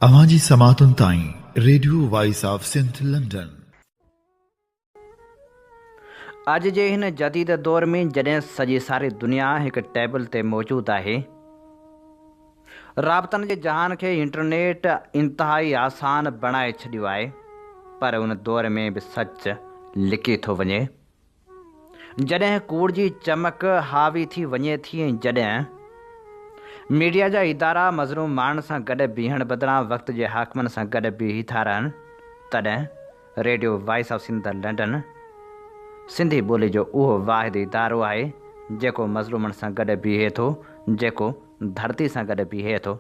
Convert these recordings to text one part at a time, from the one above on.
अवांजी समातुन ताईं radio voice of Sindh London. अॼु जे हिन जदीद दौर में जॾहिं सॼी सारी दुनिया हिकु टेबल ते मौजूदु आहे, राबतनि जे जहान खे इंटरनेट इंतिहाई आसान बणाए छॾियो आहे, पर उन दौर में बि सच लिकी थो वञे। जॾहिं कूड़ जी चमक हावी थी वञे थी ऐं जॾहिं मीडिया जा इदारा मज़लूम माण्हुनि सां गॾु बीहण बदिरां वक़्त जे हाकमनि सां गॾु बीही था रहनि, तॾहिं radio voice of Sindh London Sindhi ॿोली जो उहो वाहिद इदारो आहे जेको मज़लूमनि सां गॾु बीहे थो, जेको धरती सां गॾु बीहे थो।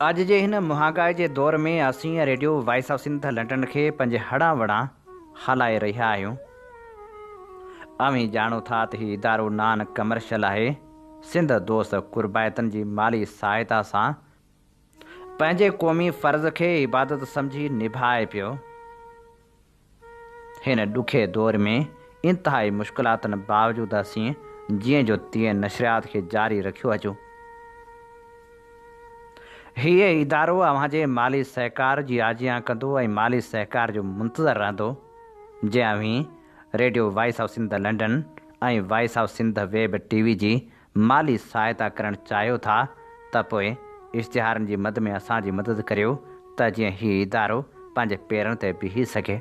अॼु जे हिन महांगाई जे दौर में असीं radio voice of Sindh London खे पंहिंजे हड़ा वड़ा हलाए रहिया आहियूं। अवीं ॼाणो था त हीउ इदारो नान कमर्शियल आहे। सिंध दोस्त कुर्बायतनि जी माली सहायता सां पंहिंजे क़ौमी फ़र्ज़ खे इबादत सम्झी निभाए पियो। हिन ॾुखे दौर में इंतिहाई मुश्किलातुनि बावजूदि असीं जीअं जो तीअं नशरियात खे जारी रखियो अचूं। हीअ इदारो अव्हांजे माली सहकार जी आजियां कंदो ऐं माली सहकार जो मुंतज़र रहंदो। जे अवीं radio voice of Sindh London ऐं voice of Sindh web TV जी माली सहायता करणु चाहियो था त पोइ इश्तिहारनि जी मद में असांजी मदद करियो त जीअं हीउ इदारो पंहिंजे पेरनि ते बीही सघे।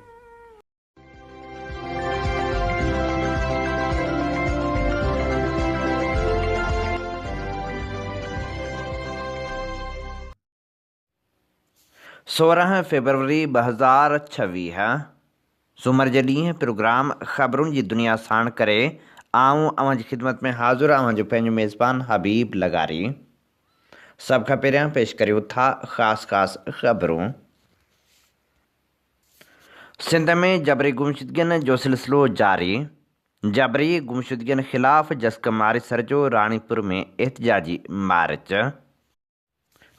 सोरहं फरवरी 2026 सूमर जे ॾींहुं प्रोग्राम ख़बरुनि जी दुनिया साण करे आऊं अव्हांजी ख़िदमत में हाज़ुर अव्हांजो पंहिंजो मेज़बान हबीब लगारी। सभ खां पहिरियां पेश करियो था ख़ासि ख़बरूं। सिंध में जबरी गुमशुदगियुनि जो सिलसिलो जारी। जबरी गुमशुदगियुनि ख़िलाफ़ जस्क मारिसर जो राणीपुर में एहतजाजी मार्च।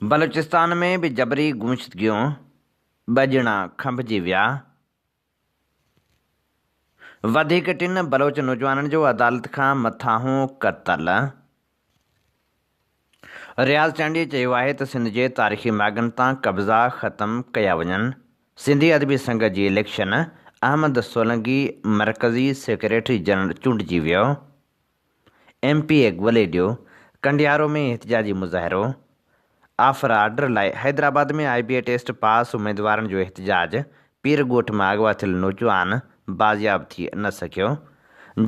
बलूचिस्तान में बि जबरी गुमशुदगियूं, ॿ ॼणा खंभिजी विया। वधीक टिन बलोच नौजवाननि जो अदालत खां मथां क़तल। रियाज़ चांडी चयो आहे त सिंध जे तारीख़ी माॻनि तां कब्ज़ा ख़तमु कया वञनि। सिंधी अदबी संघ जी इलेक्शन, अहमद सोलंगी मरकज़ी सेक्रेटरी जनरल चूंडिजी वियो। MP ॻोल्हे ॾियो। कंडियारो में एहतजाजी मुज़ाहिरो। आफ़र आर्डर लाइ हैदराबाद में IBA टेस्ट पास उमेदवारनि जो एहतजाज। पीर ॻोठ मां अगवा थियल नौजवान बाज़ियाब थी न सघियो।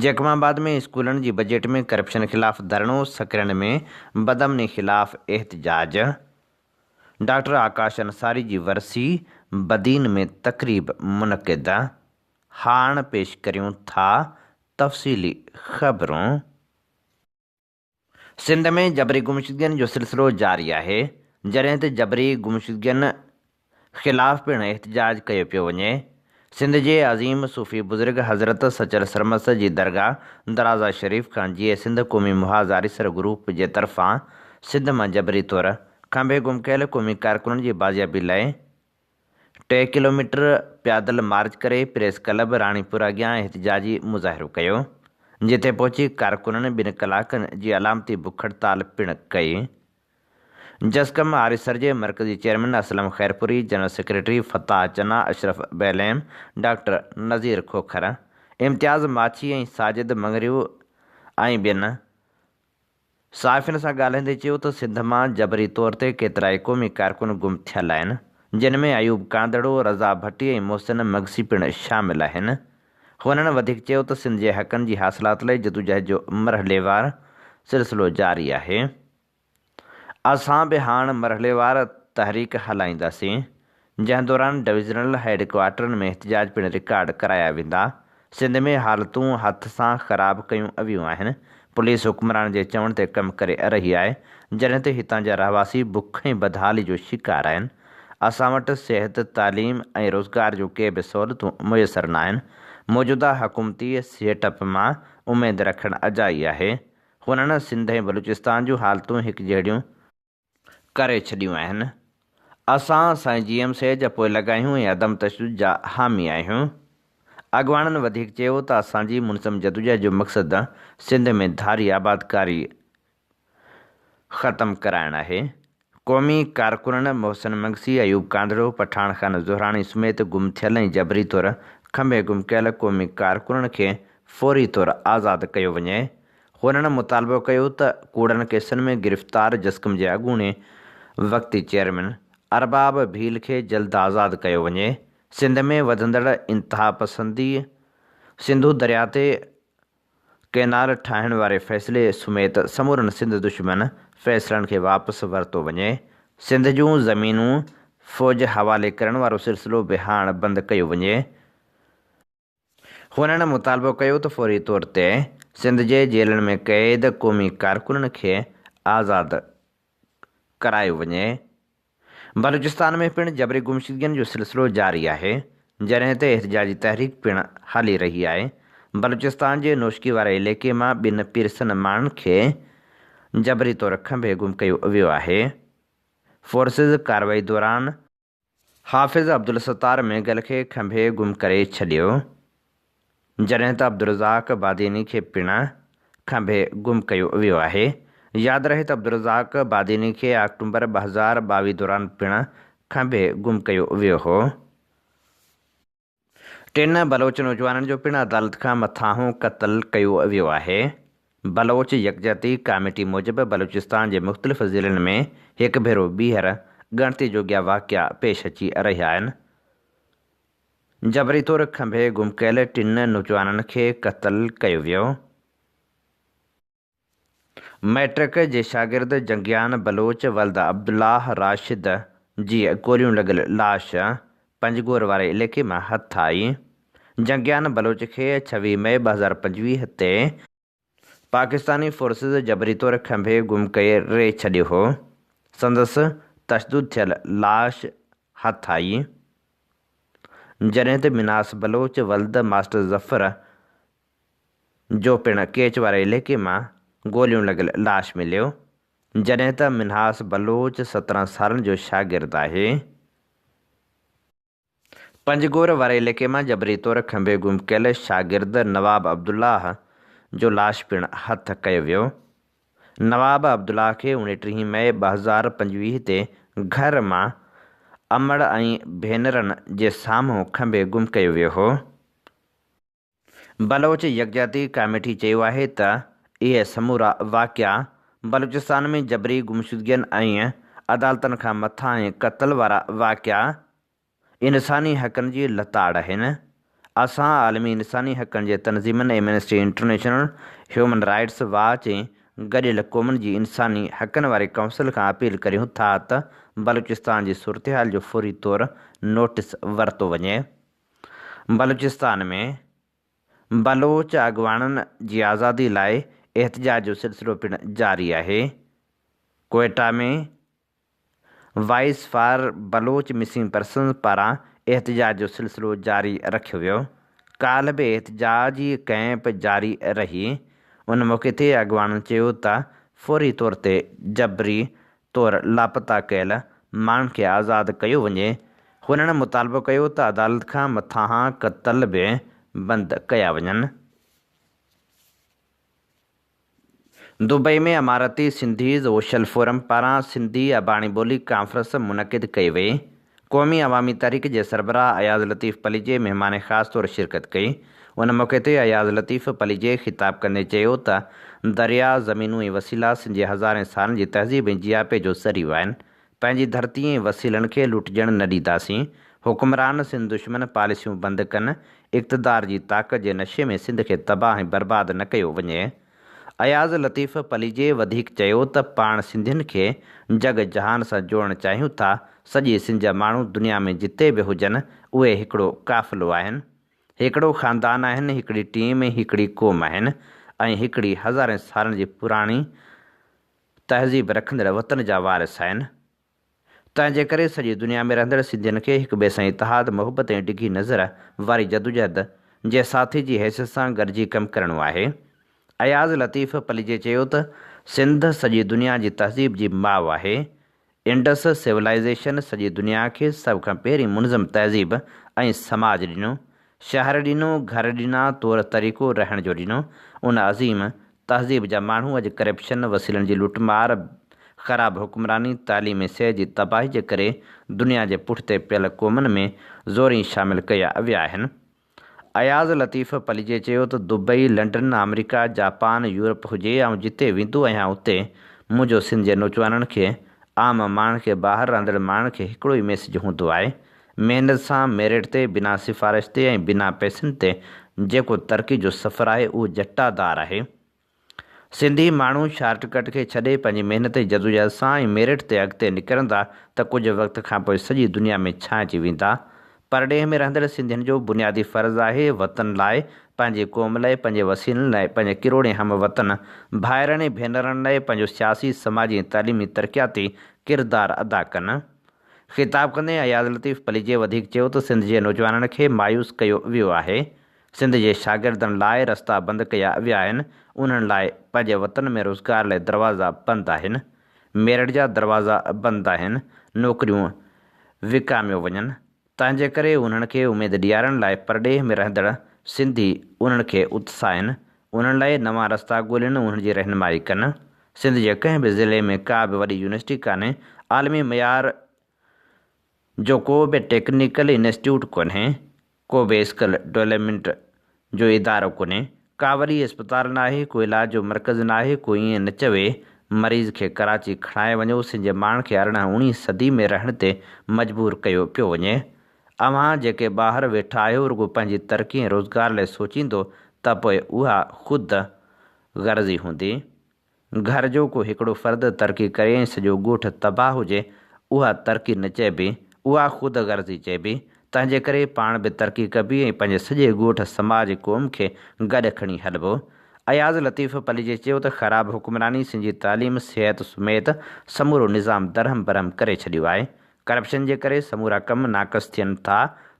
जैकमाबाद में स्कूलनि जी बजट में करप्शन ख़िलाफ़ धरणो। सकरन में बदमनी ख़िलाफ़ एहतजाज। डॉक्टर आकाश अंसारी जी वरसी। बदीन में तक़रीब मुनक़िद। हाण पेश करियूं था तफ़सीली ख़बरूं। सिंध में जबरी गुमशुदगियुनि जो सिलसिलो जारी आहे, जॾहिं त जबरी गुमशुदगियुनि ख़िलाफ़ पिणु एहतजाज कयो पियो वञे। सिंध जे अज़ीम सूफ़ी बुज़ुर्ग हज़रत सचल सरमस जी दरगाह दराज़ा शरीफ़ खां जीअं सिंध क़ौमी मुहाज़ आरिसर ग्रुप जे तरफ़ां सिंध मां जबरी तौर खंभे गुम कयल क़ौमी कारकुननि जी बाज़ियाबी लाइ 3 किलोमीटर पैदल मार्च करे प्रेस क्लब राणीपुर अॻियां एहतजाजी मुज़ाहिरो कयो, जिथे पहुची कारकुननि 2 कलाकनि जी अलामती बुख हड़ताल पिणु कई। जस्कम आरिसर जे मरकज़ी चेयरमैन असलम ख़ैरपुरी, जनरल सेक्रेटरी फ़ताह चना, अशरफ बैलेम, डॉक्टर नज़ीर खोखर, इम्तियाज़ माछी ऐं साजिद मंगरियो ऐं ॿियनि सहाफ़ियुनि सां ॻाल्हाईंदे चयो त सिंध मां जबरी तौर ते केतिराई क़ौमी कारकुन गुम थियल आहिनि, जिन में अयूब कांदड़ो, रज़ा भट्टी ऐं मोहसिन मगसी पिणु शामिल आहिनि। हुननि वधीक चयो त सिंध जे हक़नि जी हासिलात लाइ जदोजहद जो मरहलेवार सिलसिलो जारी आहे। असां बि हाणे मरहलेवार तहरीक हलाईंदासीं, जंहिं दौरान डिविज़नल हेडक्वार्टरनि में एहतजाज पिणु रिकॉर्ड कराया वेंदा। सिंध में हालतूं हथ सां ख़राब कयूं वियूं आहिनि। पुलिस हुक्मरान जे चवण ते कमु करे रही आहे, जॾहिं त हितां जा रहवासी बुख ऐं बदहाली जो शिकार आहिनि। असां वटि सिहत, तालीम ऐं रोज़गार जो के बि सहूलियतूं मुयसरु न आहिनि। मौजूदा हुकूमती सेटअप मां उमेदु रखणु अजाई आहे। हुननि सिंध ऐं बलूचिस्तान जूं हालतूं हिकु जहिड़ियूं करे छॾियूं आहिनि। असां साईं GM सेज पोइ लॻायूं ऐं अदम तशदुद जा हामी आहियूं। अॻवाननि वधीक चयो त असांजी मुनज़म जदोजहद जो मक़सदु सिंध में धारी आबादकारी ख़तमु कराइणु आहे। क़ौमी कारकुननि मोहसिन मंगसी, अयूब कांदड़ो, पठान खान ज़ुहरानी समेत गुम थियल ऐं जबरी तौरु खंभे गुम कयल क़ौमी कारकुननि खे फ़ौरी तौरु आज़ादु कयो वञे। हुननि मुतालबो कयो त कूड़नि केसनि में गिरफ़्तार जस्कम जे अॻूणे वक़्ती चेयरमैन अरबाब भील खे जल्द आज़ादु कयो वञे। सिंध में वधंदड़ इंतिहा पसंदी, सिंधु दरिया ते कैनाल ठाहिण वारे फ़ैसिले समेत समूरनि सिंध दुश्मन फ़ैसिलनि खे वापसि वरितो वञे। सिंध जूं ज़मीनूं फ़ौज हवाले करण वारो सिलसिलो बि हाणे बंदि कयो वञे। हुननि मुतालबो कयो त फ़ौरी तौर ते सिंध जे जेलनि में क़ैद क़ौमी कारकुननि खे आज़ादु करायो वञे। बलूचिस्तान में पिणु जबरी गुमशुदगियुनि जो सिलसिलो जारी आहे, जॾहिं ते एहतिजाजी तहरीक पिणु हली रही आहे। बलूचिस्तान जे नौशकी वारे इलाइक़े मां 2 पिरसन माण्हुनि खे जबरी तौरु खंभे गुम कयो वियो आहे। फोर्सिस कार्रवाई दौरान हाफ़िज़ अब्दुल सत्तार मेगल खे खंभे गुम करे छॾियो, जॾहिं त अब्दुर्रज़ाक बादीनी खे पिणु खंभे गुम कयो वियो आहे। यादि रहे त अब्दुर्रज़ाक बादीनी खे अक्टूबर 2022 दौरान पिणु खंभे गुम कयो वियो हो। 3 बलोच नौजवाननि जो पिणु अदालत खां मथां क़त्ल कयो वियो आहे। बलोच यकजहती कमेटी मूजिबि बलूचिस्तान जे मुख़्तलिफ़ ज़िलनि में हिकु भेरो ॿीहर ॻणती जोॻिया वाक़िआ पेश अची रहिया आहिनि। जबरी तौरु खंभे गुम कयल 3 नौजवाननि खे क़त्ल कयो वियो। मैट्रिक जे शागिर्द जंगियान बलोच वल्द अब्दुल्लाह राशिद जी गोलियूं लॻल लाश पंजगोर वारे इलाइक़े मां हथु आई। जंगियान बलोच खे 26 मई 2025 ते पाकिस्तानी फोर्सिस जबरी तौरु खंभे गुम करे छॾियो हो। संदसि तशदुद थियल लाश हथु आई, जॾहिं त मिनास बलोच वल्द मास्टर ज़फ़र जो पिणु केच वारे इलाइक़े मां गोलियूं लॻल लाश मिलियो, जॾहिं त मिन्हास बलोच 17 सालनि जो शागिर्द आहे। पंजगोर वारे इलाइक़े मां जबरी तौरु खंभे गुम कयल शागिर्द नवाब अब्दुल्लाह जो लाश पिणु हथु कयो वियो। नवाब अब्दुल्लाह खे 29 मई 2025 ते घर मां अमड़ ऐं भेनरनि जे साम्हूं खंभे गुम कयो वियो हो। बलोच यकजहती कमेटी चयो आहे त इहे समूरा वाक़िआ बलूचिस्तान में जबरी गुमशुदगियुनि ऐं अदालतनि खां मथां क़त्ल वारा वाक़िआ इंसानी हक़नि जी लताड़ आहिनि। असां आलमी इंसानी हक़नि जे तनज़ीमनि Amnesty International, Human Rights Watch ऐं गॾियल क़ौमुनि जी इंसानी हक़नि वारी काउंसिल खां अपील करियूं था त बलूचिस्तान जी सूरतहाल जो फ़ौरी तौरु नोटिस वरितो वञे। बलूचिस्तान में बलोच अॻवाननि जी आज़ादी लाइ एहतिजाज जो सिलसिलो पिणु जारी आहे। कोयटा में voice for Baloch missing persons पारां एहतिजाज जो सिलसिलो जारी रखियो वियो। काल्ह बि एहतिजाजी कैंप जारी रही। उन मौक़े ते अॻवाननि चयो त फ़ौरी तौर ते जबरी तौरु लापता कयल माण्हुनि खे आज़ादु कयो वञे। हुननि मुतालबो कयो त अदालत खां मथां क़त्ल बि बंदि कया वञनि। दुबई में अमारती सिंधीज़ सोशल फोरम पारां सिंधी अबाणी ॿोली कॉन्फ्रेंस मुनक़िद कई वई। क़ौमी अवामी तहरीक जे सरबराह अयाज़ लतीफ़ पलीजे महिमान ख़ासि तौरु शिरकत कई। उन मौक़े ते अयाज़ लतीफ़ पलीजे ख़िताब कंदे चयो त दरिया, ज़मीनूं ऐं वसीला सिंध जे हज़ारें सालनि जी तहज़ीब ऐं जियापे जो ज़रियो आहिनि। पंहिंजी धरती ऐं वसीलनि खे लुटिजण न ॾींदासीं। हुकुमरान सिंध दुश्मन पॉलिसियूं बंदि कनि। इक़्तिदार जी ताक़त जे नशे में सिंध खे तबाह ऐं बर्बाद न कयो वञे। अयाज़ लतीफ़ पलीजे वधीक चयो त पाण सिंधियुनि खे जग जहान सां जोड़णु चाहियूं था। सॼे सिंध जा माण्हू दुनिया में जिते बि हुजनि उहे हिकिड़ो क़ाफ़िलो आहिनि, हिकिड़ो ख़ानदान आहिनि, हिकिड़ी टीम ऐं हिकिड़ी क़ौम आहिनि ऐं हिकिड़ी हज़ारें सालनि जी पुराणी तहज़ीब रखंदड़ वतन जा वारिस आहिनि। तंहिंजे करे सॼी दुनिया में रहंदड़ सिंधियुनि खे हिक ॿिए सां इतिहाद, मोहबत ऐं डिघी नज़र वारी जदोजहद जे साथी जी हैसियत सां गॾिजी कमु करणो आहे। अयाज़ लतीफ़ पलीजे चयो त सिंध सॼी दुनिया जी तहज़ीब जी माउ आहे। इंडस सिविलाइज़ेशन सॼी दुनिया खे सभ खां पहिरीं मुनज़म तहज़ीब ऐं समाज ॾिनो, शहर ॾिनो, घर ॾिना, तौरु तरीक़ो रहण जो ॾिनो। उन अज़ीम तहज़ीब जा माण्हू अॼु करप्शन, वसीलनि जी लुटमार, ख़राब हुक्मरानी तालीमी सिहत जी तबाही जे करे दुनिया जे पुठिते पियल क़ौमुनि में ज़ोरी शामिल कया विया आहिनि। अयाज़ लतीफ़ पलिजे चयो त Dubai, London, America, Japan, Europe हुजे ऐं जिते वेंदो आहियां उते मुंहिंजो सिंध जे नौजवाननि खे, आम माण्हुनि खे, ॿाहिरि रहंदड़ माण्हुनि खे हिकिड़ो ई मैसेज हूंदो आहे, महिनत सां, मेरिट ते, बिना सिफ़ारिश ते ऐं बिना पैसनि ते जेको तरक़ी जो सफ़रु आहे उहो जट्टादार आहे। सिंधी माण्हू शॉर्टकट खे छॾे पंहिंजी महिनत जी जदोजहद सां ऐं मेरिट ते अॻिते निकिरंदा त कुझु वक़्त खां पोइ सॼी दुनिया में छांइजी वेंदा। परॾेह में रहंदड़ सिंधियुनि जो बुनियादी फ़र्ज़ु आहे वतन लाइ, पंहिंजी क़ौम लाइ, पंहिंजे वसीलनि लाइ, पंहिंजे किरोड़े हम वतन भाइरनि ऐं भेनरनि लाइ पंहिंजो सियासी, समाजी ऐं तइलीमी तरक़ियाती किरदारु अदा कनि। ख़िताब कंदे अयाज़ लतीफ़ पलिजे वधीक चयो त सिंध जे नौजवाननि खे मायूस कयो वियो आहे। सिंध जे शागिर्दनि लाइ रस्ता बंदि कया विया आहिनि। उन्हनि लाइ पंहिंजे वतन में रोज़गार लाइ दरवाज़ा बंदि आहिनि, मेरिट जा दरवाज़ा बंदि आहिनि, नौकरियूं विकामियो वञनि। तंहिंजे करे उन्हनि खे उमेदु ॾियारण लाइ परॾेह में रहंदड़ सिंधी उन्हनि खे उत्साहिनि, उन्हनि लाइ नवां रस्ता ॻोल्हनि, उन्हनि जी रहनुमाई कनि। सिंध जे कंहिं बि ज़िले में का बि वॾी यूनिवर्सिटी कान्हे, आलमी मयार जो को बि टेक्निकल इंस्टीट्यूट कोन्हे, को बि स्किल डेवलपमेंट जो इदारो कोन्हे, का वॾी अस्पताल नाहे, को इलाज जो मर्कज़ नाहे। कोई ईअं न चवे मरीज़ खे कराची खणाए वञो। सिंध जे माण्हुनि खे 18-19 सदी में रहण ते मजबूर कयो पियो वञे। अव्हां जेके ॿाहिरि वेठा आहियो रुॻो पंहिंजी तरक़ी ऐं रोज़गार लाइ सोचींदो त पोइ उहा ख़ुदि ग़र्ज़ी हूंदी। घर जो को हिकिड़ो फ़र्द तरक़ी करे ऐं सॼो ॻोठ तबाह हुजे, उहा तरक़ी न चइबी, उहा ख़ुदि ग़र्ज़ी चइबी। तंहिंजे करे पाण बि तरक़ी कबी ऐं पंहिंजे सॼे ॻोठ, समाज, क़ौम खे गॾु खणी हलिबो। अयाज़ लतीफ़ पलिजे चयो त ख़राब हुक्मरानी सिंध जी तालीम, सिहत समेत समूरो निज़ाम दरहम बरहम करे छॾियो आहे। करप्शन जे करे समूरा कम नाक़स थियनि था।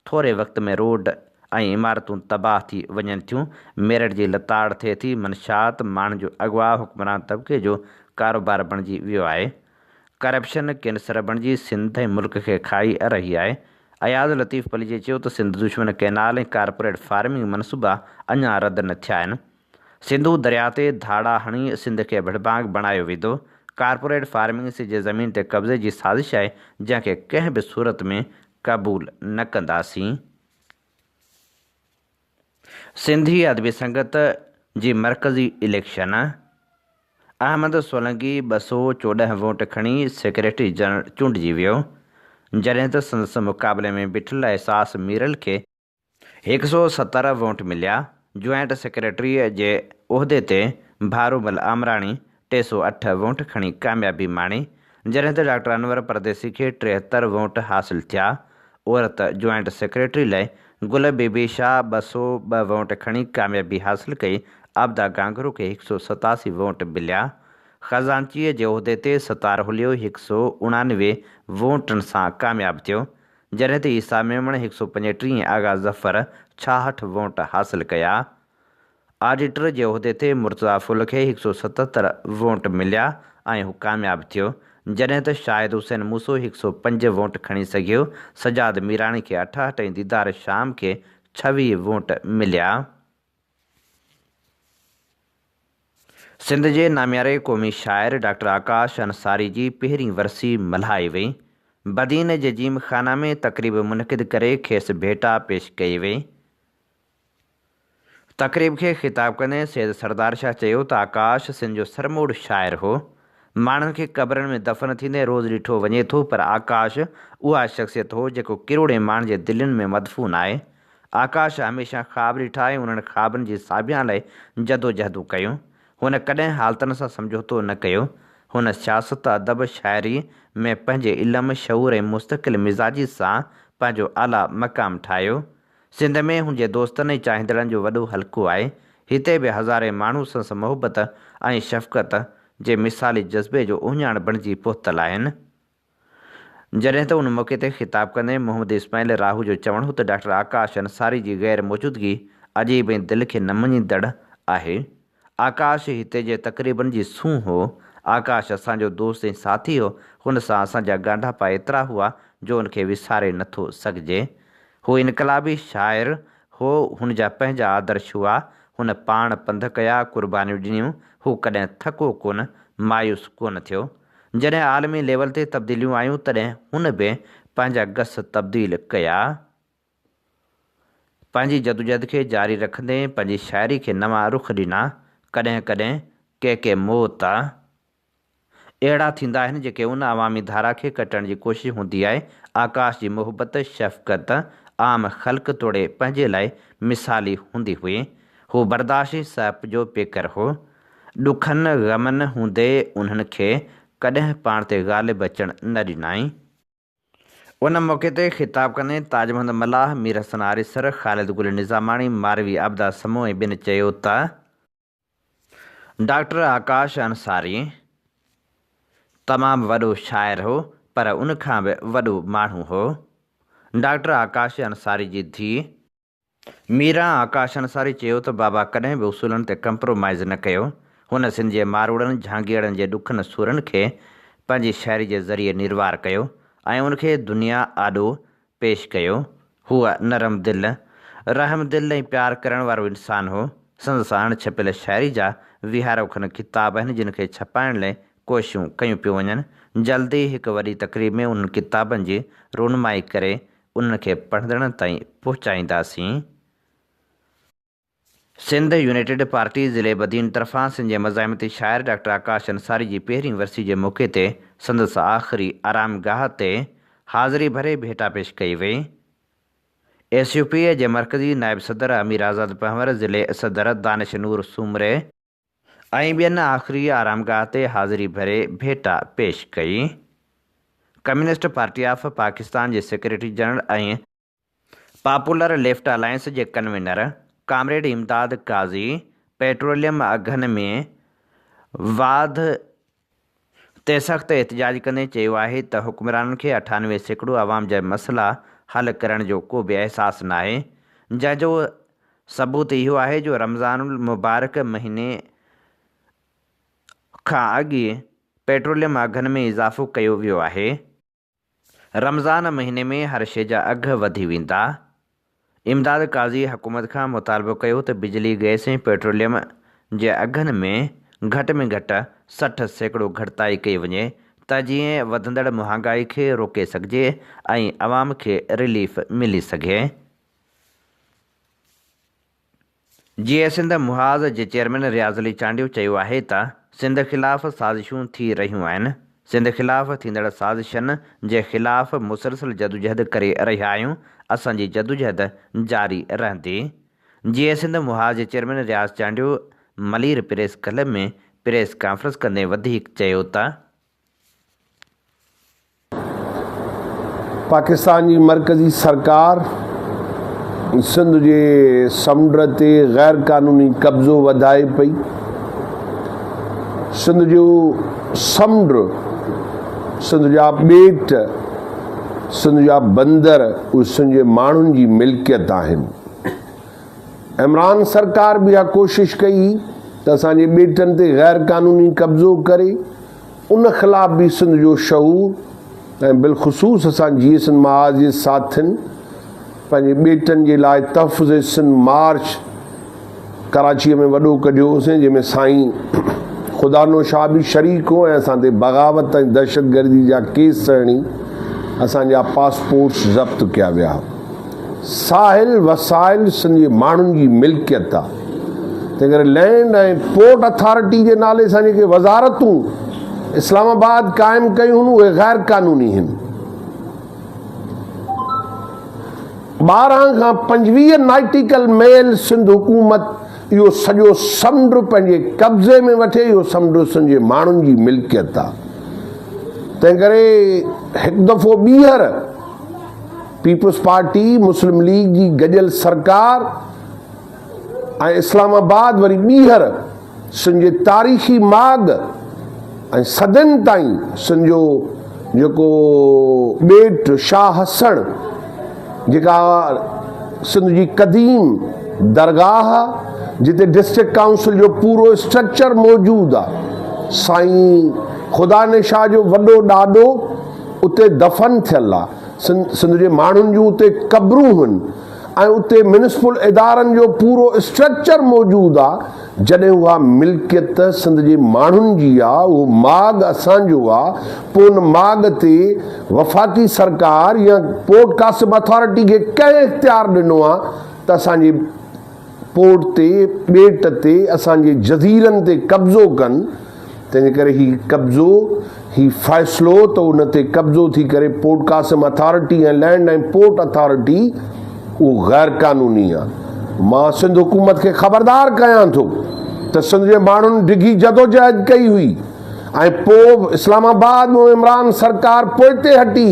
थोरे वक़्त में रोड ऐं इमारतूं तबाह थी वञनि थियूं। मेरिट जी लताड़ थिए थी। मनशात माण्हुनि जो अॻुवा हुक्मरान तबिके जो कारोबार बणिजी वियो आहे। करप्शन कैंसर बणिजी सिंध ऐं मुल्क खे खाई रही आहे। अयाज़ लतीफ़ पलिजे चयो त सिंध दुश्मन कैनाल ऐं कारपोरेट फार्मिंग मनसूबा अञा रद्द न थिया आहिनि। सिंधू दरिया ते धाड़ा हणी सिंध खे भड़बाग बणायो वेंदो। कारपोरेट फार्मिंग सिंध जे ज़मीन ते कब्ज़े जी साज़िश आहे जंहिंखे कंहिं बि सूरत में क़बूल न कंदासीं। सिंधी अदबी संगत जी मरकज़ी इलेक्शन। अहमद सोलंकी 214 वोट खणी सेक्रेटरी जनरल चूंडिजी वियो, जॾहिं त संदसि मुक़ाबले में बीठल एहसास मीरल खे 117 वोट मिलिया। जॉइंट सेक्रेटरीअ जे उहिदे ते भारूमल आमराणी 308 वोट खणी कामयाबी माणी, जॾहिं त डॉक्टर अनवर परदेसी खे 73 वोट हासिल थिया। औरत जॉइंट सेक्रेटरी लाइ गुल बीबी शाह 202 वोट खणी कामयाबी हासिल कई। आबदा गांगरू खे 187 वोट मिलिया। ख़ज़ानचीअ जे उहिदे ते सतार हुलियो 189 वोटनि सां कामयाबु थियो, जॾहिं त ईसा मेमण 135 आगा ज़फ़र 66 वोट हासिल कया। ऑडिटर जे उहिदे ते मुर्तज़ा फुल खे 177 वोट मिलिया ऐं हू कामयाबु थियो, जॾहिं त शाहिद हुसैन मूसो 105 वोट खणी सघियो। सजाद मीराणी खे 68 ऐं दीदार शाम खे 26 वोट मिलिया। सिंध जे नामियारे क़ौमी शाइर डॉक्टर आकाश अंसारी जी पहिरीं वरसी मल्हाई वई। बदीन जे जीम खाना में तक़रीब मुनक़िद करे खेसि भेटा पेश कई वई। तक़रीब खे ख़िताब कंदे सैयद सरदार शाह चयो त आकाश सिंध जो सरमोड़ शाइर हो। माण्हुनि खे क़बरनि में दफ़न थींदे रोज़ु ॾिठो वञे थो, पर आकाश उहा शख़्सियत हो जेको किरोड़े माण्हुनि जे दिलनि में मदफ़ून आहे। आकाश हमेशह ख़्वाब ॾिठा ऐं उन्हनि ख़्वाबनि जी साबिया लाइ जदोजहदूं कयूं। हुन कॾहिं हालतुनि सां समझोतो न कयो। हुन सियासत, अदब, शाइरी में पंहिंजे इल्म, शऊर ऐं मुस्तक़िल मिज़ाजी सां पंहिंजो आला मक़ाम ठाहियो। सिंध में हुनजे दोस्तनि ऐं चाहींदड़नि जो वॾो हल्को आहे। हिते बि हज़ारे माण्हू संस मोहबत ऐं शफ़क़त जे मिसाली जज़्बे जो उहिञाण बणिजी पहुतल आहिनि। जॾहिं त उन मौक़े ते ख़िताब कंदे मोहम्मद इस्माइल राहू जो चवणु हो त डॉक्टर आकाश अंसारी जी गैर मौजूदगी अजीब ऐं दिलि खे न मञींदड़ आहे। आकाश हिते जे तक़रीबनि जी सूंह हो। आकाश असांजो दोस्त ऐं साथी हो। हुन सां असांजा ॻाढापा एतिरा हुआ जो हुनखे विसारे नथो सघिजे। हू इनकलाबी शाइर हो। हुन जा पंहिंजा आदर्श हुआ। हुन पाण पंध कया, क़ुर्बानियूं ॾिनियूं। हू कॾहिं थको कोन, मायूस कोन थियो। जॾहिं आलमी लेवल ते तब्दीलियूं आयूं तॾहिं हुन बि पंहिंजा गस तब्दील कया। पंहिंजी जदोजहद खे जारी रखंदे पंहिंजी शाइरी खे नवां रुख ॾिना। कॾहिं कॾहिं के मौत अहिड़ा थींदा आहिनि जेके उन अवामी धारा खे कटण जी कोशिशि हूंदी आहे। आकाश जी मुहबत शफ़क़त आम ख़ल्क़ तोड़े पंहिंजे लाइ मिसाली हूंदी हुई। हू बर्दाश्त सप जो पेकर हो। ॾुखनि ग़मनि हूंदे उन्हनि खे कॾहिं पाण ते ग़ालिब अचणु न ॾिनाई। उन मौक़े ते ख़िताब कंदे ताज मोहम्मद मलाह, मीर हसन आरिसर, ख़ालिद गुल निज़ामाणी, मारवी अब्दा समूह ऐं ॿिनि चयो त डॉक्टर आकाश अंसारी तमामु वॾो शाइर हो, पर उनखां बि वॾो माण्हू हो। डॉक्टर आकाश अंसारी जी धीउ मीरा आकाश अंसारी चयो त बाबा कॾहिं बि उसूलनि ते कंप्रोमाइज़ न कयो। हुन सिंध जे मारूड़नि झांगीड़नि जे ॾुखनि सुरनि खे पंहिंजी शाइरी जे ज़रिए निर्वार कयो ऐं उनखे दुनिया आॾो पेश कयो। हूअ नरम दिलि, रहम दिलि ऐं प्यारु करण वारो इंसानु हो। संदसि अणछपियल शाइरी जा विहारो खनि किताब आहिनि जिन खे छपाइण लाइ कोशिशूं कयूं पियूं वञनि। जल्दी हिकु वॾी तक़रीब में उन्हनि किताबनि जी रुनमाई करे उन्हनि खे पढ़ंदड़नि ताईं पहुचाईंदासीं। सिंध यूनाइटेड पार्टी ज़िले बदीन तरफ़ां सिंध जे मज़ाहिमती शाइर डॉक्टर आकाश अंसारी जी पहिरीं वरसी जे मौक़े ते संदसि आख़िरी आरामगाह ते हाज़िरी भरे भेटा पेश कई वई। SUP जे मरकज़ी नायब सदर अमीर आज़ाद पहवर, ज़िले सदर दानिश नूर सूमरे ऐं ॿियनि आख़िरी आरामगाह ते हाज़िरी भरे भेटा पेश कई। Communist party of Pakistan J secretary general ऐं पॉपुलर लेफ्ट अलायंस जे कन्वीनर कामरेड इमदाद काज़ी पेट्रोलियम अघनि में वाध ते सख़्तु एहतिजाज कंदे चयो आहे त हुक्मराननि खे 98% आवाम जा मसइला हल करण जो को बि अहसासु न आहे, जंहिंजो सबूत इहो आहे जो रमज़ानुल मुबारक महीने खां अॻु पेट्रोलियम अघनि में इज़ाफ़ो कयो वियो आहे। रमज़ान महीने में हर शइ जा अघ वधी वेंदा। इमदाद काज़ी हुकूमत खां मुतालबो कयो त बिजली, गैस ऐं पेट्रोलियम जे अघनि में घटि 60% घटिताई कई वञे त जीअं वधंदड़ महांगाई खे रोके सघिजे ऐं अवाम खे रिलीफ मिली सघे। सिंध मुहाज़ जे चेयरमैन रियाज़ अली चांडियो चयो आहे त सिंध ख़िलाफ़ साज़िशूं थी रहियूं आहिनि। सिंध ख़िलाफ़ थींदड़ साज़िशनि जे ख़िलाफ़ मुसलसल जदोजहद करे रहिया आहियूं। असांजी जदोजहद जारी रहंदी। सिंध मुहाज़ जे चेयरमैन रियाज़ चांडियो मलीर प्रेस क्लब में प्रेस कॉन्फ्रेंस कंदे वधीक चयो त पाकिस्तान जी मरकज़ी सरकार सिंध जे समुंड ते गैर क़ानूनी कब्ज़ो वधाए पई। सिंध जो समुंड, सिंध जा ॿेट, सिंध जा बंदर उहे सिंध जे माण्हुनि जी मिल्कियत आहिनि। इमरान सरकार बि इहा कोशिशि कई त असांजे ॿेटनि ते गैर क़ानूनी कब्ज़ो करे, उन ख़िलाफ़ बि सिंध जो शऊर ऐं बिलख़ुसूस असां सिंध महाज़ जे साथियुनि पंहिंजे ॿेटनि जे लाइ तहफ़्फ़ुज़ सिंध मार्च कराचीअ में वॾो कढियोसीं, जंहिंमें साईं ख़ुदानो शाह बि शरीक हो ऐं असां ते बग़ावत ऐं दहशतगर्दी जा केस हणी असांजा पासपोर्ट्स ज़ब्त कया विया। साहिल वसाइल सिंध जे माण्हुनि जी मिल्कियत आहे। तंहिं करे लैंड ऐं पोर्ट अथॉरिटी जे नाले सां जेके वज़ारतूं इस्लामाबाद क़ाइमु कयूं आहिनि उहे गैर क़ानूनी आहिनि। 12 खां 25 नाइटिकल मेल सिंध हुकूमत इहो सॼो समुंड पंहिंजे कब्ज़े में वठे। इहो समुंड सिंध जे माण्हुनि जी मिल्कियत आहे। तंहिं करे हिकु दफ़ो ॿीहर पीपुल्स पार्टी, मुस्लिम लीग जी गॾियल सरकार ऐं इस्लामाबाद वरी ॿीहर सिंध जे तारीख़ी माॻ ऐं सदियुनि ताईं सिंध जो जेको ॿेट शाह हसण, जेका सिंध जी क़दीम दरगाह, जिते डिस्ट्रिक्ट काउंसिल जो पूरो स्ट्रक्चर मौजूदु आहे, साईं ख़ुदा ने शाह जो वॾो ॾाॾो उते दफ़न थियल आहे। सिंध जे माण्हुनि जूं उते क़बरूं आहिनि ऐं उते म्युनिसिपल इदारनि जो पूरो स्ट्रक्चर मौजूदु आहे। जॾहिं उहा मिल्कियत सिंध जे माण्हुनि जी आहे, उहो माॻ असांजो आहे, पोइ उन माॻ ते वफ़ाक़ी सरकार या पोर्ट कासिम अथॉरिटी खे कंहिं इख़्तियार ॾिनो आहे त असांजे पोर्ट ते, ॿेट ते, असांजे जज़ीरनि ते कब्ज़ो कनि। तंहिंजे करे हीउ कब्ज़ो, हीउ फ़ैसिलो त उन ते कब्ज़ो थी करे पोर्ट कासिम अथॉरिटी ऐं लैंड ऐं पोर्ट अथॉरिटी, उहो गैर क़ानूनी आहे। मां सिंध हुकूमत खे ख़बरदार कयां थो त सिंध जे माण्हुनि डिघी जदोजहद कई हुई ऐं पोइ इस्लामाबाद में इमरान सरकार पोइते हटी।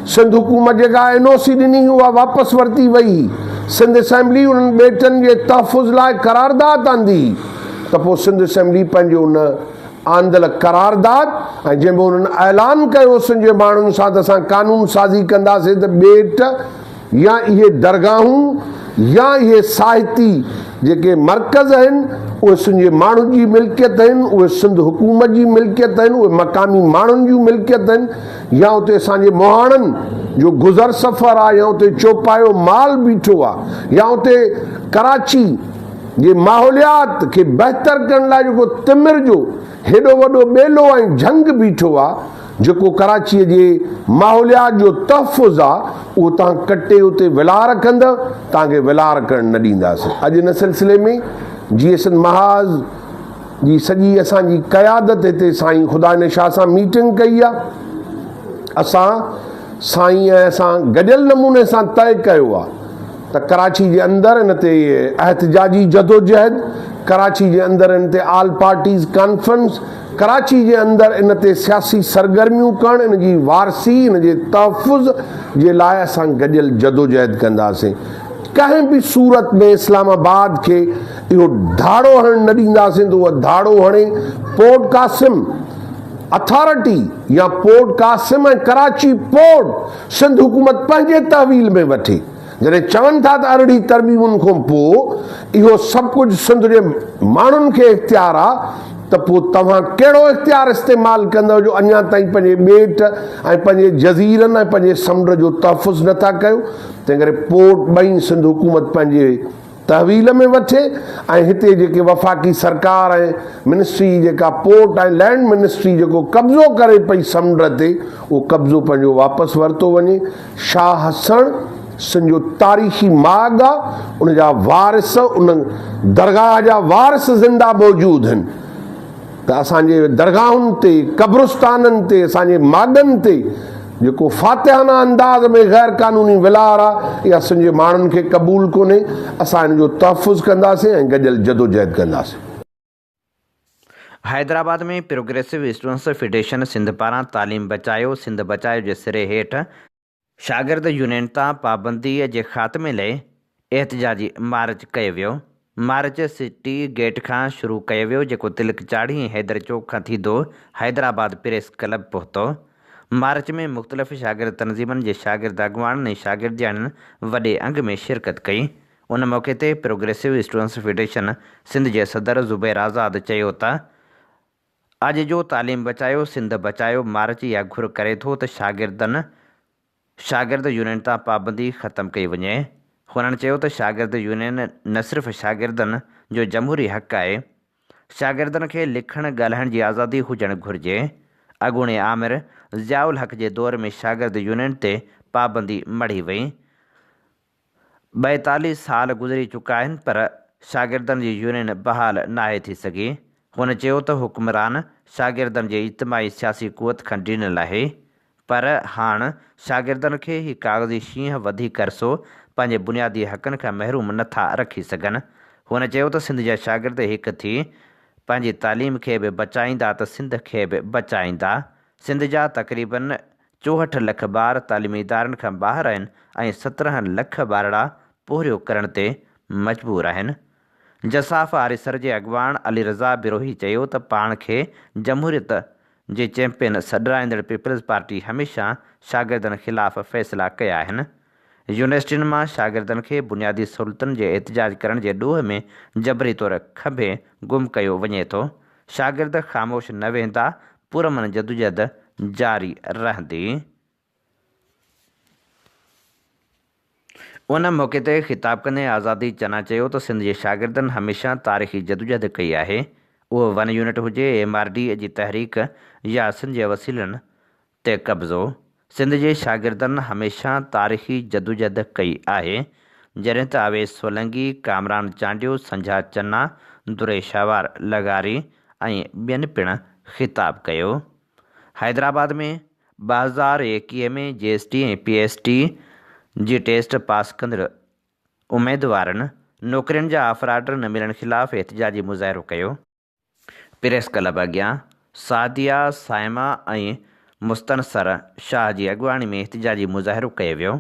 सिंध हुकूमत जेका NOC ॾिनी उहा वापसि वरिती वई। सिंध असेंबली उन्हनि ॿेटनि जे तहफ़ुज़ लाइ करारदाद आंदी त पोइ सिंध असेंबली पंहिंजो उन आंदल करारदाद ऐं जंहिंमें उन्हनि ऐलान कयो सिंध जे माण्हुनि सां त असां कानून साज़ी कंदासीं त ॿेट या इहे दरगाहूं या इहे साहिती जेके मर्कज़ आहिनि उहे सिंध जे माण्हुनि जी मिल्कियत आहिनि, उहे सिंध हुकूमत जी मिल्कियत आहिनि, उहे मक़ामी माण्हुनि जूं मिल्कियत आहिनि, या उते असांजे मुहाणनि जो गुज़र सफ़र आहे, या उते चौपायो माल बीठो आहे, या उते कराची जे माहौलियात खे बहितर करण लाइ जेको तिमिर जो हेॾो वॾो ॿेलो ऐं झंग बीठो आहे, जेको कराचीअ जे माहौलियात जो तहफ़ुज़ आहे, उहो तव्हां कटे उते विला रखंदव, तव्हांखे विलार करणु न ॾींदासीं। अॼु हिन सिलसिले में GSN महाज़ जी सॼी असांजी क़यादत हिते साईं ख़ुदा निशाह सां मीटिंग कई आहे। असां साईं ऐं असां गॾियल नमूने सां तय कयो आहे त कराची जे अंदरि इन ते एहतिजाजी जदोजहद, कराची जे अंदरि इन ते आल पार्टीज़ कॉन्फ्रेंस, कराची जे अंदरि इन ते सियासी सरगर्मियूं करणु, इन जी वारसी, इन जे तहफ़ुज़ जे लाइ असां गॾियल जदोजहद कंदासीं। कंहिं बि सूरत में इस्लामाबाद खे इहो धाड़ो हणणु न ॾींदासीं त उहा धाड़ो हणे पोर्ट कासिम अथॉरिटी या पोर्ट कासिम ऐं कराची पोर्ट सिंध हुकूमत पंहिंजे तहवील में वठे। जॾहिं चवनि था त 18 तरमीमुनि खां पोइ इहो सभु कुझु सिंध जे माण्हुनि खे इख़्तियार आहे, त पोइ तव्हां कहिड़ो इख़्तियार इस्तेमालु कंदव जो अञा ताईं पंहिंजे ॿेट ऐं पंहिंजे जज़ीरनि ऐं पंहिंजे समुंड जो तहफ़ुज़ नथा कयो। तंहिं करे पोर्ट ॿई सिंध हुकूमत पंहिंजे तहवील में वठे ऐं हिते जेके वफ़ाक़ी सरकार ऐं मिनिस्ट्री जेका पोर्ट ऐं लैंड मिनिस्ट्री जेको कब्ज़ो करे पई समुंड ते, उहो कब्ज़ो पंहिंजो वापसि वरितो वञे। शाह हसण सिंध जो तारीख़ी माॻ आहे, उन जा वारिस, उन दरगाह जा वारिस ज़िंदा मौजूदु आहिनि। त असांजे दरगाहुनि ते, क़ब्रिस्ताननि ते, असांजे माॻनि ते जेको फ़ातिहाना अंदाज़ में गैर क़ानूनी विलार आहे, इहा सिंध जे माण्हुनि खे क़बूल कोन्हे। असां इन जो तहफ़ुज़ कंदासीं ऐं गॾियल जदोजहद कंदासीं। हैदराबाद में प्रोग्रेसिव स्टूडेंट्स फेडरेशन सिंध पारां तालीम बचायो सिंध बचायो जे सिरे हेठि शागिर्द यूनियन तां पाबंदीअ जे ख़ात्मे लाइ एहतिजाजी मार्च कयो वियो। मार्च सिटी गेट खां शुरू कयो वियो, जेको तिलक चाढ़ी ऐं हैदर चौक खां थींदो हैदराबाद प्रेस क्लब पहुतो। मार्च में मुख़्तलिफ़ शागिर्द तनज़ीमनि जे शागिर्द अॻुवाणनि ऐं शागिर्दियाणनि वॾे अंग में शिरकत कई। उन मौक़े ते प्रोग्रेसिव स्टूडेंट्स फेडरेशन सिंध जे सदर ज़ुबैर आज़ाद चयो त अॼु जो तालीम बचायो सिंध बचायो मार्च इहा घुर करे थो त शागिर्द यूनियन तां पाबंदी ख़तमु कई वञे। हुननि चयो त शागिर्द यूनियन न सिर्फ़ु शागिर्दनि जो जमहूरी हक़ आहे, शागिर्दनि खे लिखण ॻाल्हाइण जी आज़ादी हुजणु घुरिजे। अॻूणे आमिर ज़ियाउल हक़ जे दौर में शागिर्द यूनियन ते पाबंदी मढ़ी वई। 42 साल गुज़री चुका आहिनि पर शागिर्दनि जी यूनियन बहाल नाहे थी सघी। हुन चयो त हुक्मरान शागिर्दनि जे इज्तिमाही सियासी क़ुवत खां ॾिनल आहे, पर हाणे शागिर्दनि खे ही काग़ज़ी शींहं वधीक अरिसो पंहिंजे बुनियादी हक़नि खां महरूम नथा रखी सघनि। हुन चयो त सिंध जा शागिर्द हिकु थी पंहिंजी तालीम खे बि बचाईंदा त सिंध खे बि बचाईंदा। सिंध जा तक़रीबन 64 लख ॿार तालीमी इदारनि खां ॿाहिरि आहिनि ऐं 17 लख ॿारड़ा पोरियो करण ते मजबूर आहिनि। जसाफ़ आरिसर जे अॻुवाण अली रज़ा बिरोही चयो त पाण खे जमहूरियत जे चैंपियन सॾाईंदड़ पीपल्स पार्टी हमेशह शागिर्दनि ख़िलाफ़ फ़ैसिला कया आहिनि। यूनिवर्सिटियुनि मां शागिर्दनि खे बुनियादी सहूलियतुनि जे एहतिजाज करण जे ॾोह में जबरी तौरु खंभे गुम कयो वञे थो। शागिर्द ख़ामोश न वेंदा, पुरमन जदोजहद जारी रहंदी। उन मौक़े ते ख़िताब कंदे आज़ादी चना चयो त सिंध जे शागिर्दनि हमेशह तारीख़ी जदोजहद कई आहे, उहो वन यूनिट हुजे, MRD जी तहरीक या सिंध जे वसीलनि ते कब्ज़ो। सिंध जे शागिर्दनि हमेशह तारीख़ी जदोजहद कई आहे, जॾहिं त आवेश सोलंगी, कामरान चांडियो, संझा चन्ना, दुरेशावार लगारी ऐं ॿियनि पिणु ख़िताब कयो। हैदराबाद में 2021 में GST ऐं PST जी टेस्ट पास कंदड़ उमेदवारनि नौकरियुनि जा ऑफर आर्डर न मिलण ख़िलाफ़ एहतिजाजी मुज़ाहिरो कयो। प्रेस क्लब अॻियां सादिया साइमा ऐं मुस्तनसर शाह जी अॻुवाणी में एहतिजाजी मुज़ाहिरो कयो वियो।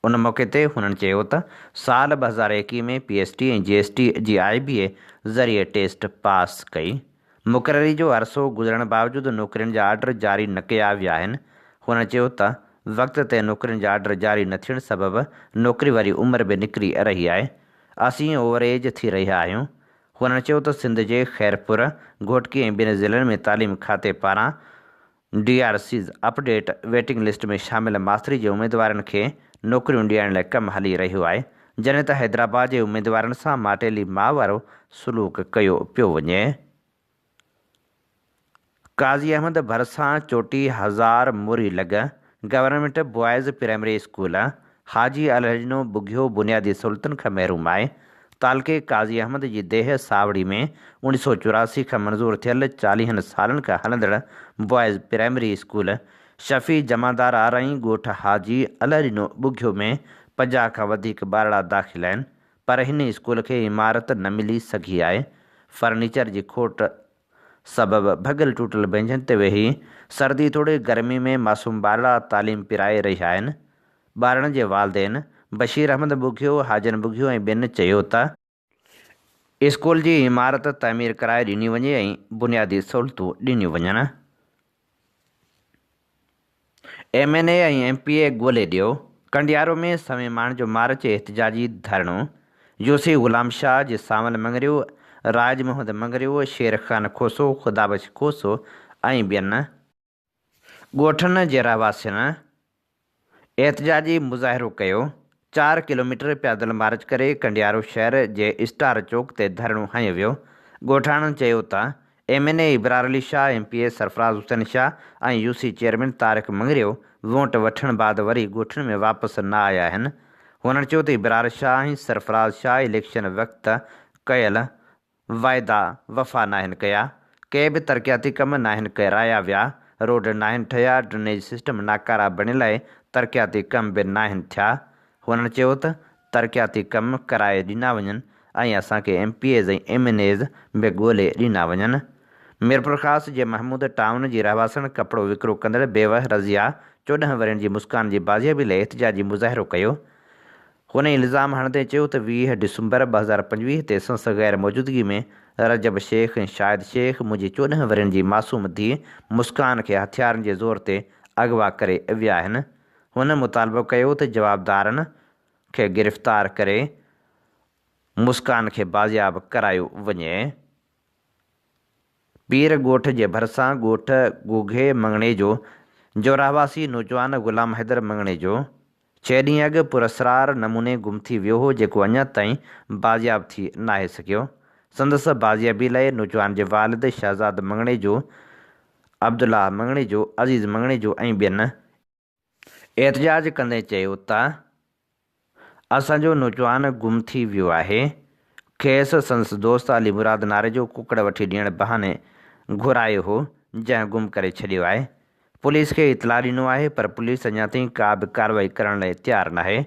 उन मौक़े ते हुननि चयो त साल 2021 में PST ऐं GST जी IBA ज़रिए टेस्ट पास कई। मुक़ररी जो अरसो गुज़रण बावजूदि नौकरियुनि जा आर्डर जारी न कया विया आहिनि। हुन चयो त वक़्त ते नौकरियुनि जा आर्डर जारी न थियण सबबि नौकरी वारी उमिरि बि निकिरी रही आहे। असीं ओवर एज थी रहिया आहियूं। हुननि चयो त सिंध जे ख़ैरपुर, घोटकी ऐं ॿिनि ज़िलनि में तालीम खाते पारां DRCs अपडेट वेटिंग लिस्ट में शामिल मास्तरी जे उमेदवारनि खे नौकरियूं ॾियण लाइ कमु हली रहियो आहे, जॾहिं त हैदराबाद जे उमेदवारनि सां माटेली माउ वारो सलूक कयो पियो वञे। काज़ी अहमद भरिसां चोटी हज़ार मोरी लॻ गवर्नमेंट बॉयज़ प्राइमरी स्कूल हाजी अलहजनो बुघियो बुनियादी सहूलतुनि खां महरूम आहे। तालके काज़ी अहमद जी देह सावड़ी में 1984 खां मंज़ूर थियल 40 सालनि खां हलंदड़ बॉयज़ प्राइमरी स्कूल शफ़ी जमादार आराई ॻोठ हाजी अलहजनो बुघियो में 50 खां वधीक ॿारड़ा दाख़िल आहिनि, पर हिन स्कूल खे इमारत न मिली सघी आहे। फर्नीचर जी खोट सबबि भॻल टूटल बेंचनि ते वेही सर्दी तोड़े गर्मी में मासूम ॿारड़ा तालीम पिराए रहिया आहिनि। ॿारनि जे वालदेन बशीर अहमद बुघियो, हाजन बुघियो ऐं ॿियनि चयो त स्कूल जी इमारत तामीर कराए ॾिनी वञे ऐं बुनियादी सहूलतूं ॾिनियूं वञनि। MNA ऐं MPA ॻोल्हे ॾियो। कंडियारो में सवेमान जो मार्च एहतिजाजी धरणो। यूसी ग़ुलाम शाह जे सावल मंगरियो, राज मोहम्मद मंगरियो, शेर ख़ान खोसो, ख़ुदाबश खोसो ऐं ॿियनि ॻोठनि जे रहवासियुनि एहतिजाजी मुज़ाहिरो कयो। 4 किलोमीटर पैदल मार्च करे कंडियारो शहर जे स्टार चौक ते धरणो हंयो वियो। ॻोठाणनि चयो त MNA इबरार अली शाह, MPA सरफराज़ हुसैन शाह ऐं UC chairman Tariq Mangrio vote वठण बाद वरी ॻोठनि में वापसि न आया आहिनि। हुननि चयो त इबरार शाह ऐं सरफराज़ शाह इलेक्शन वक़्तु कयल वाइदा वफ़ा नाहिनि कया, के बि तरक़ियाती कम नाहिनि कराया विया, रोड नाहिनि ठहिया, ड्रेनेज सिस्टम नाकारा बणियल आहे, तरक़ियाती कम बि नाहिनि थिया। हुननि चयो त तरक़ियाती कम कराए ॾिना वञनि ऐं असांखे MPAs ऐं MNAs बि ॻोल्हे ॾिना वञनि। मीरपुर ख़ासि जे महमूद टाउन जी रहवासण कपिड़ो विकिरो कंदड़ बेवह रज़िया 14 वरनि जी मुस्कान जी बाज़ियाबी लाइ एहतिजाजी मुज़ाहिरो कयो। हुन इल्ज़ाम हणंदे चयो त 20 डिसंबर 2025 ते संस गैर मौजूदगी में रजब शेख ऐं शाहिद शेख मुंहिंजी 14 वरनि जी मासूम धीउ मुस्कान खे हथियारनि जे ज़ोर ते अगवा करे विया आहिनि। हुन मुतालबो कयो त जवाबदारनि खे गिरफ़्तार करे मुस्कान खे बाज़ियाब करायो वञे। पीर ॻोठ जे भरिसां ॻोठ गुघे मंगणे जो रहवासी नौजवान ग़ुलाम हैदर मंगणे जो 6 ॾींहं अॻु पुरस्रार नमूने गुम थी वियो हो, जेको अञा ताईं बाज़ियाब थी नाहे सघियो। संदसि बाज़ियाबी लाइ नौजवान जे वालिद शहज़ाद मंगणे जो, अब्दुल्ला मंगणे जो, अज़ीज़ मंगणे जो ऐं ॿियनि एहतिजाज कंदे चयो त असांजो नौजवान गुम थी वियो आहे। खेसि संदसि दोस्त अली मुराद नारे जो कुकड़ वठी ॾियण बहाने घुरायो हो, जंहिं गुम करे छॾियो आहे। पुलिस खे इतला ॾिनो आहे, पर पुलिस अञा ताईं का बि कार्रवाई करण लाइ तयारु नाहे।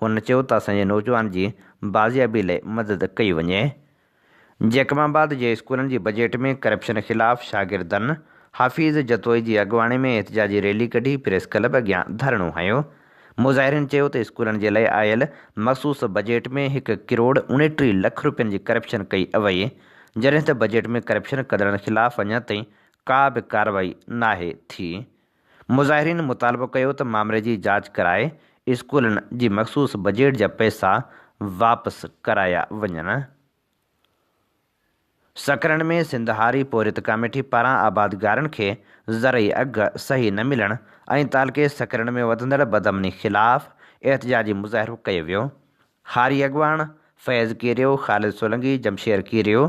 हुन चयो त असांजे नौजवान जी बाज़ियाबी लाइ मदद कई वञे। जैकमाबाद जे स्कूलनि जी बजट में करप्शन ख़िलाफ़ शागिर्दनि हाफ़िज़ जतोई जी अॻुवाणी में एहतिजाजी रैली कढी प्रेस क्लब अॻियां धरणो हंयो। मुज़ाहिरनि चयो त स्कूलनि जे लाइ आयल मख़सूस बजट में 1 करोड़ 29 लख रुपयनि जी करप्शन कई वई, जॾहिं त बजट में करप्शन कंदड़नि ख़िलाफ़ अञा ताईं का बि कार्रवाई नाहे थी। मुज़ाहिरीन मुतालबो कयो त मामले जी जांच कराए स्कूलनि जी मख़सूस बजट जा पैसा वापसि कराया वञनि। सकरन में सिंधहारी पोरित कमेटी पारां आबादगारनि खे ज़रई अघु सही न मिलण ऐं तालके सकरन में वधंदड़ बदअमनी ख़िलाफ़ एहतिजाजी मुज़ाहिरो कयो वियो। हारी अॻवान फैज़ कीरियो, ख़ालिद सोलंकी, जमशेर कीरियो,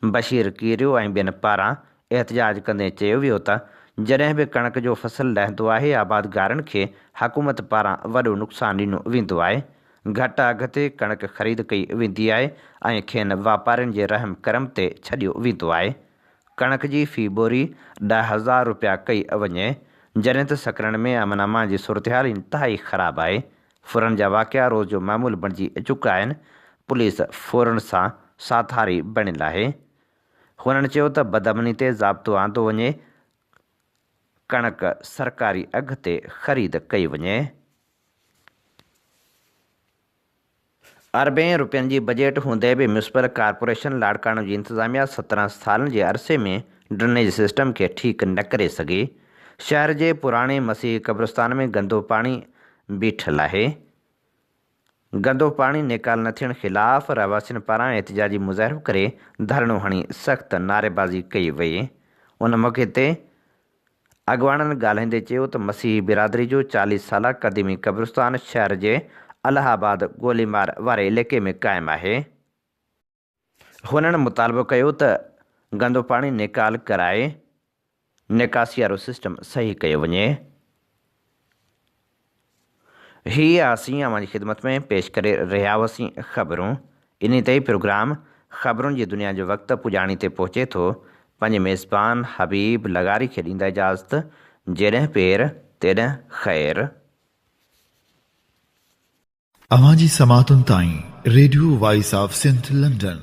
बशीर कीरियो ऐं ॿियनि पारां एहतजाज कंदे चयो वियो त जॾहिं बि कणक जो फ़सुलु लहंदो आहे आबादगारनि खे हुकूमत पारां वॾो नुक़सानु ॾिनो वेंदो आहे। घटि अघ ते कणक ख़रीद कई वेंदी आहे ऐं खेनि वापारियुनि जे रहम करम ते छॾियो वेंदो आहे। कणक जी फ़ी बोरी 10,000 रुपया कई वञे, जॾहिं त सकरन में अमन अमान जी सूरत हाल इंतिहाई ख़राबु आहे। फुरन जा वाक़िया रोज़ जो मामूल बणिजी चुका आहिनि। पुलिस फौरन सां साथारी बणियलु आहे। हुननि चयो त बदअमनी ते ज़ाब्तो आंदो वञे, कणक सरकारी अघ ते ख़रीद कई वञे। अरबें रुपयनि जी बजट हूंदे बि म्यूनिसिपल कॉर्पोरेशन लाड़काणो जी इंतिज़ामिया 17 सालनि जे अरसे में ड्रेनेज सिस्टम खे ठीकु न करे सघी। शहर जे पुराणे मसीह क़ब्रिस्तान में गंदो पाणी बीठल आहे। गंदो पाणी निकाल न थियण ख़िलाफ़ रहवासियुनि पारां एहतजाजी मुज़ाहिरो करे धरणो हणी सख़्त नारेबाज़ी कई वई। उन मौक़े ते अॻवाननि ॻाल्हाईंदे चयो त मसीह बिरादरी जो 40 साला क़दीमी क़ब्रिस्तान शहर जे अलाहाबाद गोलीमार वारे इलाइक़े में क़ाइमु आहे। हुननि मुतालबो कयो त गंदो पाणी निकाल कराए निकासी वारो सिस्टम सही कयो वञे। हीअ असीं अवां जी ख़िदमत में पेश करे रहिया हुआसीं ख़बरूं। इन ते प्रोग्राम ख़बरुनि जी दुनिया जो वक़्तु पुॼाणी ते पहुचे थो। पंहिंजे मेज़बान हबीब लगारी खे ॾींदा इजाज़त। जेॾहिं पेर तेॾहिं ख़ैर। अवां जी समातुनि ताईं radio voice of Sindh London